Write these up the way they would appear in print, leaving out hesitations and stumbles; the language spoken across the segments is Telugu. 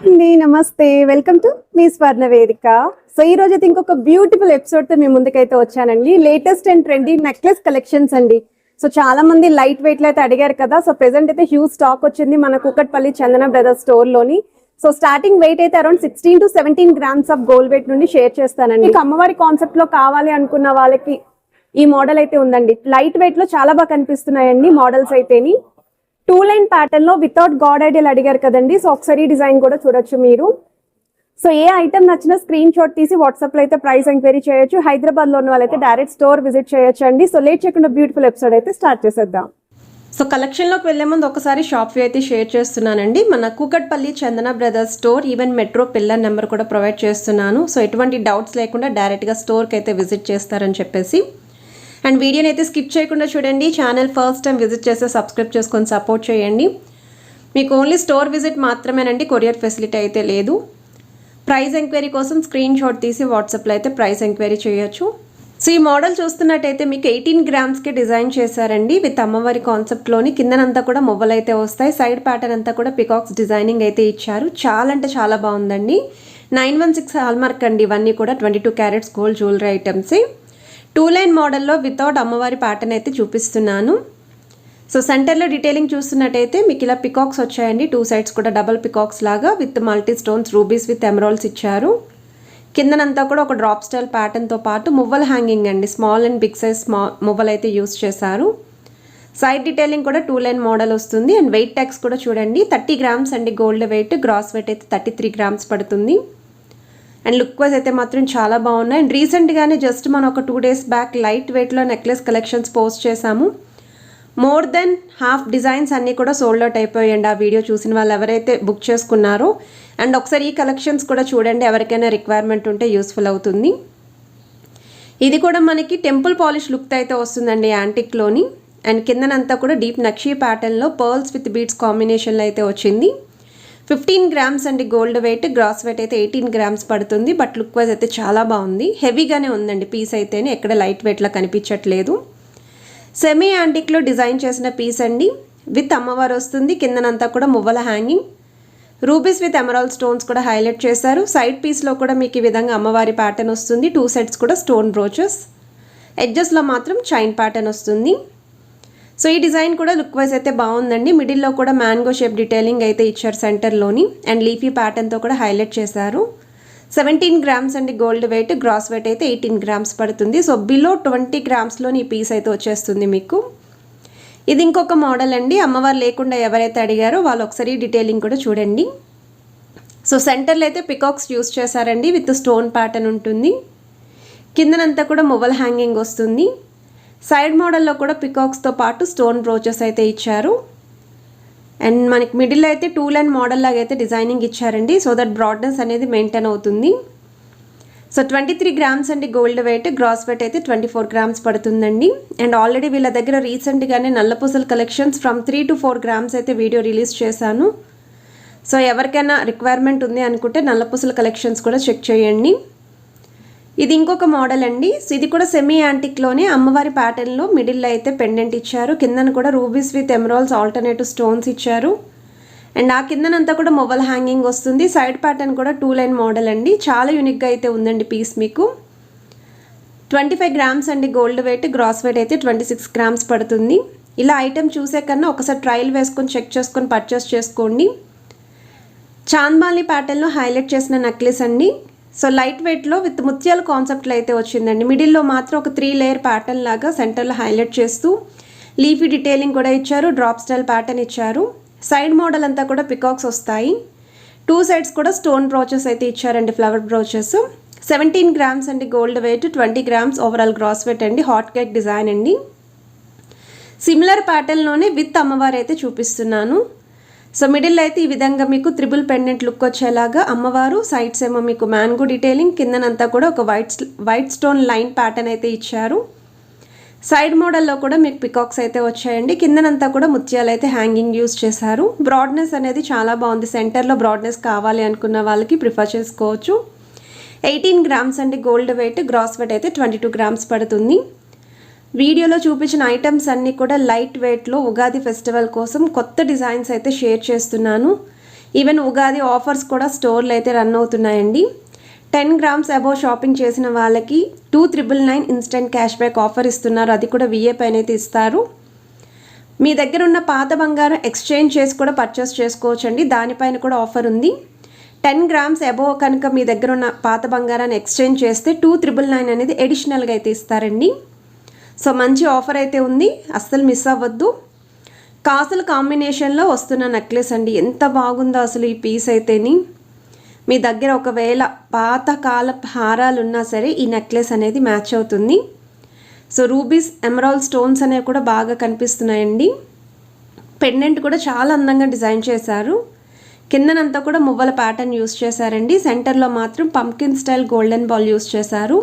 అండి నమస్తే, వెల్కమ్ టు మీ స్వర్ణ వేదిక. సో ఈ రోజు అయితే ఇంకొక బ్యూటిఫుల్ ఎపిసోడ్ తో మీ ముందుకైతే వచ్చానండి. Latest and trendy necklace collections అండి. సో చాలా మంది లైట్ వెయిట్ లో అయితే అడిగారు కదా. సో ప్రెసెంట్ అయితే హ్యూజ్ స్టాక్ వచ్చింది మన కూకట్పల్లి చందన బ్రదర్స్ స్టోర్ లోని. సో స్టార్టింగ్ వెయిట్ అయితే around 16 to 17 grams of gold weight నుండి షేర్ చేస్తానండి. మీకు అమ్మవారి కాన్సెప్ట్ లో కావాలి అనుకున్న వాళ్ళకి ఈ మోడల్ అయితే ఉందండి. లైట్ వెయిట్ లో చాలా బాగా కనిపిస్తున్నాయండి మోడల్స్ అయితేని. 2 లైన్ ప్యాటర్న్ లో వితౌట్ గాడ్ ఐడియల్ అడిగారు కదండి. సో ఒకసారి డిజైన్ కూడా చూడొచ్చు మీరు. సో ఏ ఐటమ్ నచ్చినా స్క్రీన్ షాట్ తీసి వాట్సాప్ లో అయితే ప్రైస్ ఎంక్వైరీ చేయొచ్చు. హైదరాబాద్ లో ఉన్న వాళ్ళైతే డైరెక్ట్ స్టోర్ విజిట్ చేయొచ్చు అండి. సో లేట్ చేయకుండా బ్యూటిఫుల్ ఎపిసోడ్ అయితే స్టార్ట్ చేసేద్దాం. సో కలెక్షన్లోకి వెళ్లే ముందు ఒకసారి షాప్ వ్యూ అయితే షేర్ చేస్తున్నానండి. మన Kukatpally Chandana brothers store, even metro pillar number కూడా ప్రొవైడ్ చేస్తున్నాను. సో ఎటువంటి డౌట్స్ లేకుండా డైరెక్ట్గా స్టోర్కి అయితే విజిట్ చేస్తారని చెప్పేసి. అండ్ వీడియోని అయితే స్కిప్ చేయకుండా చూడండి. ఛానల్ ఫస్ట్ టైం విజిట్ చేస్తే సబ్స్క్రైబ్ చేసుకొని సపోర్ట్ చేయండి. మీకు ఓన్లీ స్టోర్ విజిట్ మాత్రమేనండి, కొరియర్ ఫెసిలిటీ అయితే లేదు. ప్రైస్ ఎంక్వైరీ కోసం స్క్రీన్ షాట్ తీసి వాట్సాప్లో అయితే ప్రైస్ ఎంక్వైరీ చేయొచ్చు. సో ఈ మోడల్ చూస్తున్నట్టయితే మీకు 18 గ్రామ్స్కి డిజైన్ చేశారండి విత్ అమ్మవారి కాన్సెప్ట్లోని. కిందనంతా కూడా మువ్వలు అయితే వస్తాయి. సైడ్ ప్యాటర్న్ అంతా కూడా పికాక్స్ డిజైనింగ్ అయితే ఇచ్చారు. చాలా అంటే చాలా బాగుందండి. 916 హాల్మార్క్ అండి. ఇవన్నీ కూడా 22 క్యారెట్స్ గోల్డ్ జ్యువెలరీ ఐటమ్సే. 2 లైన్ మోడల్లో వితౌట్ అమ్మవారి ప్యాటర్న్ అయితే చూపిస్తున్నాను. సో సెంటర్లో డీటెయిలింగ్ చూస్తున్నట్టయితే మీకు ఇలా పికాక్స్ వచ్చాయండి. 2 సైడ్స్ కూడా డబల్ పికాక్స్ లాగా with multi stones, rubies with emeralds ఇచ్చారు. కిందనంతా కూడా ఒక డ్రాప్ స్టైల్ ప్యాటర్న్తో పాటు మువ్వల హ్యాంగింగ్ అండి. స్మాల్ అండ్ బిగ్ సైజ్ మువ్వలు అయితే యూస్ చేశారు. సైడ్ డీటెయిలింగ్ కూడా 2 లైన్ మోడల్ వస్తుంది. అండ్ వెయిట్ ట్యాక్స్ కూడా చూడండి, 30 గ్రామ్స్ అండి గోల్డ్ వెయిట్. గ్రాస్ వెయిట్ అయితే 33 గ్రామ్స్ పడుతుంది. అండ్ లుక్ వైజ్ అయితే మాత్రం చాలా బాగున్నాయి. అండ్ రీసెంట్గానే జస్ట్ మనం ఒక 2 days బ్యాక్ లైట్ వెయిట్లో నెక్లెస్ కలెక్షన్స్ పోస్ట్ చేశాము. మోర్ దెన్ హాఫ్ డిజైన్స్ అన్నీ కూడా సోల్డ్ అవుట్ అయిపోయాయండి. ఆ వీడియో చూసిన వాళ్ళు ఎవరైతే బుక్ చేసుకున్నారో. అండ్ ఒకసారి ఈ కలెక్షన్స్ కూడా చూడండి, ఎవరికైనా రిక్వైర్మెంట్ ఉంటే యూస్ఫుల్ అవుతుంది. ఇది కూడా మనకి టెంపుల్ పాలిష్ లుక్ అయితే వస్తుందండి యాంటిక్లోని. అండ్ కిందనంతా కూడా డీప్ నక్షీ ప్యాటర్న్లో పర్ల్స్ విత్ బీడ్స్ కాంబినేషన్లో అయితే వచ్చింది. 15 గ్రామ్స్ అండి గోల్డ్ వెయిట్. గ్రాస్ వెయిట్ అయితే 18 గ్రామ్స్ పడుతుంది. బట్ లుక్ వైజ్ అయితే చాలా బాగుంది. హెవీగానే ఉందండి పీస్ అయితేనే, ఎక్కడ లైట్ వెయిట్లా కనిపించట్లేదు. సెమీ యాంటిక్లో డిజైన్ చేసిన పీస్ అండి. విత్ అమ్మవారు వస్తుంది. కిందనంతా కూడా మువ్వల hanging, rubies with emerald stones కూడా హైలైట్ చేశారు. సైడ్ పీస్లో కూడా మీకు ఈ విధంగా అమ్మవారి ప్యాటర్న్ వస్తుంది. 2 సైడ్స్ కూడా స్టోన్ బ్రోచెస్, ఎడ్జెస్లో మాత్రం చైన్ ప్యాటర్న్ వస్తుంది. సో ఈ డిజైన్ కూడా లుక్ వైజ్ అయితే బాగుందండి. మిడిల్లో కూడా మ్యాంగో షేప్ డీటెయిలింగ్ అయితే ఇచ్చారు సెంటర్లోని. అండ్ లీఫీ ప్యాటర్న్తో కూడా హైలైట్ చేశారు. 17 గ్రామ్స్ అండి గోల్డ్ వెయిట్. గ్రాస్ వెయిట్ అయితే 18 గ్రామ్స్ పడుతుంది. సో బిలో 20 గ్రామ్స్లోని ఈ పీస్ అయితే వచ్చేస్తుంది మీకు. ఇది ఇంకొక మోడల్ అండి. అమ్మవారు లేకుండా ఎవరైతే అడిగారో వాళ్ళు ఒకసారి డీటెయిలింగ్ కూడా చూడండి. సో సెంటర్లో అయితే పికాక్స్ యూస్ చేశారండి విత్ స్టోన్ ప్యాటర్న్ ఉంటుంది. కిందనంతా కూడా మువ్వల్ హ్యాంగింగ్ వస్తుంది. సైడ్ మోడల్లో కూడా పికాక్స్తో పాటు స్టోన్ బ్రోచెస్ అయితే ఇచ్చారు. అండ్ మనకి మిడిల్ అయితే 2 లైన్ మోడల్ లాగా అయితే డిజైనింగ్ ఇచ్చారండి. సో దట్ బ్రాడ్నెస్ అనేది మెయింటైన్ అవుతుంది. సో 23 గ్రామ్స్ అండి గోల్డ్ వెయిట్. గ్రాస్ వెయిట్ అయితే 24 గ్రామ్స్ పడుతుందండి. అండ్ ఆల్రెడీ వీళ్ళ దగ్గర రీసెంట్గానే నల్లపూసల కలెక్షన్స్ ఫ్రమ్ 3 to 4 గ్రామ్స్ అయితే వీడియో రిలీజ్ చేశాను. సో ఎవరికైనా రిక్వైర్మెంట్ ఉంది అనుకుంటే నల్లపూసల కలెక్షన్స్ కూడా చెక్ చేయండి. ఇది ఇంకొక మోడల్ అండి. సో ఇది కూడా సెమీ యాంటిక్లోనే అమ్మవారి ప్యాటర్న్లో మిడిల్లో అయితే పెండెంట్ ఇచ్చారు. కిందన కూడా rubies with emeralds alternative stones ఇచ్చారు. అండ్ ఆ కిందనంతా కూడా మొబైల్ హ్యాంగింగ్ వస్తుంది. సైడ్ ప్యాటర్న్ కూడా 2 లైన్ మోడల్ అండి. చాలా యూనిక్గా అయితే ఉందండి పీస్ మీకు. 25 గ్రామ్స్ అండి గోల్డ్ వెయిట్. గ్రాస్ వెయిట్ అయితే 26 గ్రామ్స్ పడుతుంది. ఇలా ఐటెం చూసే కన్నా ఒకసారి ట్రయల్ వేసుకొని చెక్ చేసుకొని పర్చేస్ చేసుకోండి. చాంద్బాలి ప్యాటర్న్లో హైలైట్ చేసిన నెక్లెస్ అండి. సో లైట్ వెయిట్లో విత్ ముత్యాల కాన్సెప్ట్లో అయితే వచ్చిందండి. మిడిల్లో మాత్రం ఒక 3 లేయర్ ప్యాటర్న్ లాగా సెంటర్లో హైలైట్ చేస్తూ లీఫీ డీటెయిలింగ్ కూడా ఇచ్చారు. డ్రాప్ స్టైల్ ప్యాటర్న్ ఇచ్చారు. సైడ్ మోడల్ అంతా కూడా పికాక్స్ వస్తాయి. 2 సైడ్స్ కూడా స్టోన్ బ్రోచెస్ అయితే ఇచ్చారండి, ఫ్లవర్ బ్రోచెస్. 17 గ్రామ్స్ అండి gold weight. 20 grams overall gross weight అండి. హాట్ కేక్ డిజైన్ అండి. సిమిలర్ ప్యాటర్న్లోనే విత్ అమ్మవారు అయితే చూపిస్తున్నాను. సో మిడిల్ అయితే ఈ విధంగా మీకు త్రిబుల్ పెండెంట్ లుక్ వచ్చేలాగా అమ్మవారు, సైడ్స్ ఏమో మీకు మ్యాంగో డీటెయిలింగ్, కిందనంతా కూడా ఒక వైట్ స్టోన్ లైన్ ప్యాటర్న్ అయితే ఇచ్చారు. సైడ్ మోడల్లో కూడా మీకు పికాక్స్ అయితే వచ్చాయండి. కిందనంతా కూడా ముత్యాలు అయితే హ్యాంగింగ్ యూస్ చేశారు. బ్రాడ్నెస్ అనేది చాలా బాగుంది. సెంటర్లో బ్రాడ్నెస్ కావాలి అనుకున్న వాళ్ళకి ప్రిఫర్ చేసుకోవచ్చు. 18 గ్రామ్స్ అండి గోల్డ్ వెయిట్. గ్రాస్ వెయిట్ అయితే 22 గ్రామ్స్ పడుతుంది. వీడియోలో చూపించిన ఐటమ్స్ అన్నీ కూడా లైట్ వెయిట్లో ఉగాది ఫెస్టివల్ కోసం కొత్త డిజైన్స్ అయితే షేర్ చేస్తున్నాను. ఈవెన్ ఉగాది ఆఫర్స్ కూడా స్టోర్లో అయితే రన్ అవుతున్నాయండి. 10 గ్రామ్స్ అబోవ్ షాపింగ్ చేసిన వాళ్ళకి 2,999 ఇన్స్టెంట్ క్యాష్ బ్యాక్ ఆఫర్ ఇస్తున్నారు. అది కూడా VA పైన అయితే ఇస్తారు. మీ దగ్గర ఉన్న పాత బంగారం ఎక్స్చేంజ్ చేసి కూడా పర్చేస్ చేసుకోవచ్చండి. దానిపైన కూడా ఆఫర్ ఉంది. 10 గ్రామ్స్ అబోవ్ కనుక మీ దగ్గర ఉన్న పాత బంగారాన్ని ఎక్స్చేంజ్ చేస్తే 2,999 అనేది అడిషనల్గా అయితే ఇస్తారండి. సో మంచి ఆఫర్ అయితే ఉంది, అస్సలు మిస్ అవ్వద్దు. కాసుల కాంబినేషన్లో వస్తున్న నెక్లెస్ అండి, ఎంత బాగుందో అసలు ఈ పీస్ అయితేని. మీ దగ్గర ఒకవేళ పాత కాల హారాలు ఉన్నా సరే ఈ నెక్లెస్ అనేది మ్యాచ్ అవుతుంది. సో రూబీస్ ఎమరాల్డ్ స్టోన్స్ అనేవి కూడా బాగా కనిపిస్తున్నాయండి. పెండెంట్ కూడా చాలా అందంగా డిజైన్ చేశారు. కిందనంతా కూడా మువ్వల ప్యాటర్న్ యూస్ చేశారండి. సెంటర్లో మాత్రం pumpkin style golden ball use చేశారు.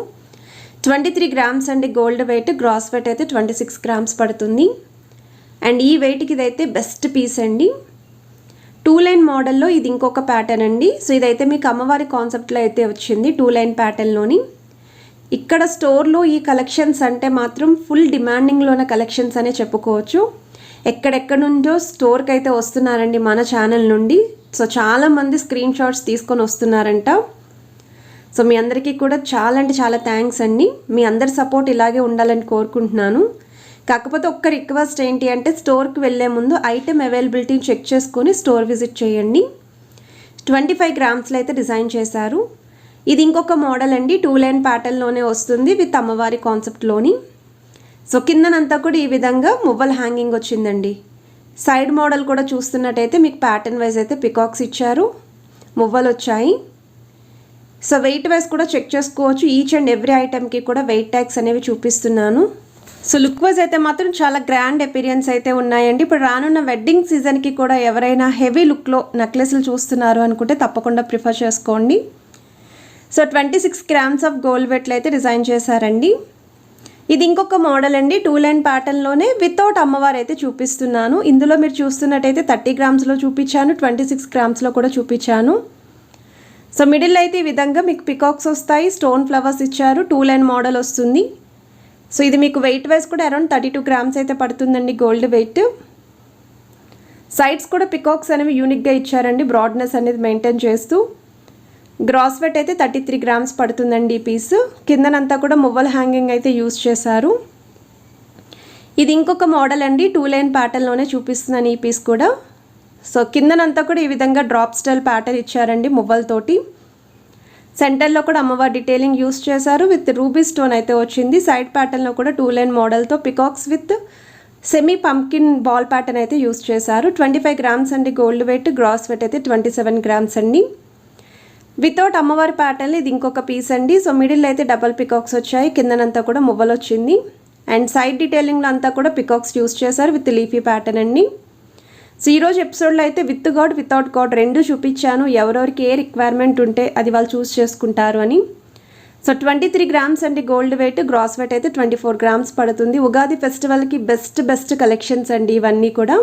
23 గ్రామ్స్ అండి గోల్డ్ వెయిట్. గ్రాస్ వెయిట్ అయితే 26 గ్రామ్స్ పడుతుంది. అండ్ ఈ వెయిట్కి ఇదైతే బెస్ట్ పీస్ అండి. 2 లైన్ మోడల్లో ఇది ఇంకొక ప్యాటర్న్ అండి. సో ఇదైతే మీకు అమ్మవారి కాన్సెప్ట్లో అయితే వచ్చింది 2 లైన్ ప్యాటర్న్లోని. ఇక్కడ స్టోర్లో ఈ కలెక్షన్స్ అంటే మాత్రం ఫుల్ డిమాండింగ్లోనే కలెక్షన్స్ అనే చెప్పుకోవచ్చు. ఎక్కడెక్కడ నుంచో స్టోర్కి అయితే వస్తున్నారండి మన ఛానల్ నుండి. సో చాలామంది స్క్రీన్ షాట్స్ తీసుకొని వస్తున్నారంట. సో మీ అందరికీ కూడా చాలా అంటే చాలా థ్యాంక్స్ అండి. మీ అందరి సపోర్ట్ ఇలాగే ఉండాలని కోరుకుంటున్నాను. కాకపోతే ఒక్క రిక్వెస్ట్ ఏంటి అంటే స్టోర్కి వెళ్ళే ముందు ఐటెం అవైలబిలిటీని చెక్ చేసుకొని స్టోర్ విజిట్ చేయండి. 25 గ్రామ్స్లో అయితే డిజైన్ చేశారు. ఇది ఇంకొక మోడల్ అండి, 2 లైన్ ప్యాటర్న్లోనే వస్తుంది విత్ అమ్మవారి కాన్సెప్ట్లోని. సో కిందనంతా కూడా ఈ విధంగా మువ్వల హ్యాంగింగ్ వచ్చిందండి. సైడ్ మోడల్ కూడా చూస్తున్నట్టయితే మీకు ప్యాటర్న్ వైజ్ అయితే పికాక్స్ ఇచ్చారు, మువ్వలు వచ్చాయి. సో వెయిట్ వైజ్ కూడా చెక్ చేసుకోవచ్చు. ఈచ్ అండ్ ఎవ్రీ ఐటెంకి కూడా వెయిట్ ట్యాగ్స్ అనేవి చూపిస్తున్నాను. సో లుక్ వైజ్ అయితే మాత్రం చాలా గ్రాండ్ అపీరియన్స్ అయితే ఉన్నాయండి. ఇప్పుడు రానున్న వెడ్డింగ్ సీజన్కి కూడా ఎవరైనా హెవీ లుక్లో నెక్లెస్లు చూస్తున్నారు అనుకుంటే తప్పకుండా ప్రిఫర్ చేసుకోండి. సో 26 గ్రామ్స్ ఆఫ్ గోల్డ్ వెయిట్లో అయితే డిజైన్ చేశారండి. ఇది ఇంకొక మోడల్ అండి, 2 లైన్ ప్యాటర్న్లోనే వితౌట్ అమ్మవారు అయితే చూపిస్తున్నాను. ఇందులో మీరు చూస్తున్నట్టయితే 30 గ్రామ్స్లో చూపించాను, 26 గ్రామ్స్లో కూడా చూపించాను. సో మిడిల్ అయితే ఈ విధంగా మీకు పికాక్స్ వస్తాయి, స్టోన్ ఫ్లవర్స్ ఇచ్చారు, 2 లైన్ మోడల్ వస్తుంది. సో ఇది మీకు వెయిట్ వైజ్ కూడా అరౌండ్ 32 గ్రామ్స్ అయితే పడుతుందండి గోల్డ్ వెయిట్. సైడ్స్ కూడా పికాక్స్ అనేవి యూనిక్గా ఇచ్చారండి, బ్రాడ్నెస్ అనేది మెయింటైన్ చేస్తూ. గ్రాస్ వెయిట్ అయితే 33 గ్రామ్స్ పడుతుందండి ఈ పీస్. కిందనంతా కూడా మువ్వల హ్యాంగింగ్ అయితే యూస్ చేశారు. ఇది ఇంకొక మోడల్ అండి, 2 లైన్ ప్యాటర్న్లోనే చూపిస్తున్నాను ఈ పీస్ కూడా. సో కిందనంతా కూడా ఈ విధంగా డ్రాప్ స్టైల్ ప్యాటర్న్ ఇచ్చారండి మువ్వలతోటి. సెంటర్లో కూడా అమ్మవారి డీటెయిలింగ్ యూస్ చేశారు విత్ రూబీ స్టోన్ అయితే వచ్చింది. సైడ్ ప్యాటర్న్లో కూడా 2 లైన్ మోడల్తో peacocks with semi pumpkin ball pattern అయితే యూస్ చేశారు. 25 గ్రామ్స్ అండి గోల్డ్ వెయిట్. గ్రాస్ వెయిట్ అయితే 27 గ్రామ్స్ అండి. వితౌట్ అమ్మవారి ప్యాటర్న్ ఇది ఇంకొక పీస్ అండి. సో మిడిల్ అయితే డబల్ పికాక్స్ వచ్చాయి, కిందనంతా కూడా మువ్వలు వచ్చింది. అండ్ సైడ్ డీటెయిలింగ్లో అంతా కూడా పికాక్స్ యూస్ చేశారు విత్ లీఫీ ప్యాటర్న్ అండి. సో ఈరోజు ఎపిసోడ్లో అయితే విత్ గాడ్ వితౌట్ గాడ్ రెండు చూపించాను. ఎవరెవరికి ఏ రిక్వైర్మెంట్ ఉంటే అది వాళ్ళు చూస్ చేసుకుంటారు అని. సో 23 గ్రామ్స్ అండి గోల్డ్ వెయిట్. గ్రాస్ వెయిట్ అయితే 24 గ్రామ్స్ పడుతుంది. ఉగాది ఫెస్టివల్కి బెస్ట్ కలెక్షన్స్ అండి ఇవన్నీ కూడా.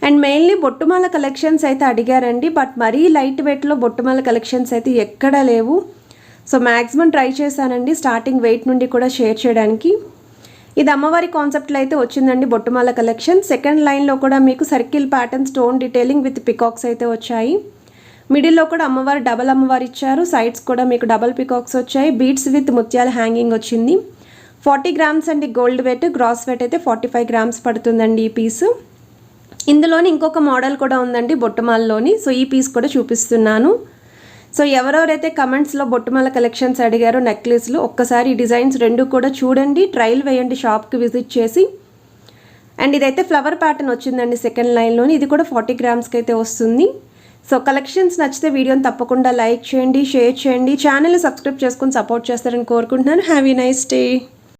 అండ్ మెయిన్లీ బొట్టుమాల కలెక్షన్స్ అయితే అడిగారండి, బట్ మరీ లైట్ వెయిట్లో బొట్టుమాల కలెక్షన్స్ అయితే ఎక్కడా లేవు. సో మ్యాక్సిమం ట్రై చేశానండి స్టార్టింగ్ వెయిట్ నుండి కూడా షేర్ చేయడానికి. ఇది అమ్మవారి కాన్సెప్ట్లో అయితే వచ్చిందండి బొట్టుమాల కలెక్షన్. సెకండ్ లైన్లో కూడా మీకు circle pattern stone detailing with peacocks అయితే వచ్చాయి. మిడిల్లో కూడా అమ్మవారు డబల్ అమ్మవారు ఇచ్చారు. సైడ్స్ కూడా మీకు డబల్ పికాక్స్ వచ్చాయి. బీడ్స్ విత్ ముత్యాల హ్యాంగింగ్ వచ్చింది. 40 గ్రామ్స్ అండి గోల్డ్ వెయిట్. గ్రాస్ వెయిట్ అయితే 45 గ్రామ్స్ పడుతుందండి ఈ పీసు. ఇందులోని ఇంకొక మోడల్ కూడా ఉందండి బొట్టుమాలలోని. సో ఈ పీస్ కూడా చూపిస్తున్నాను. సో ఎవరెవరైతే కమెంట్స్లో బొట్టుమాల కలెక్షన్స్ అడిగారో నెక్లెస్లు, ఒక్కసారి ఈ డిజైన్స్ రెండు కూడా చూడండి, ట్రయల్ వేయండి షాప్కి విజిట్ చేసి. అండ్ ఇదైతే ఫ్లవర్ ప్యాటర్న్ వచ్చిందండి సెకండ్ లైన్లోని. ఇది కూడా 40 గ్రామ్స్కి అయితే వస్తుంది. సో కలెక్షన్స్ నచ్చితే వీడియోని తప్పకుండా లైక్ చేయండి, షేర్ చేయండి, ఛానల్ని సబ్స్క్రైబ్ చేసుకొని సపోర్ట్ చేస్తారని కోరుకుంటున్నాను. Have a nice day.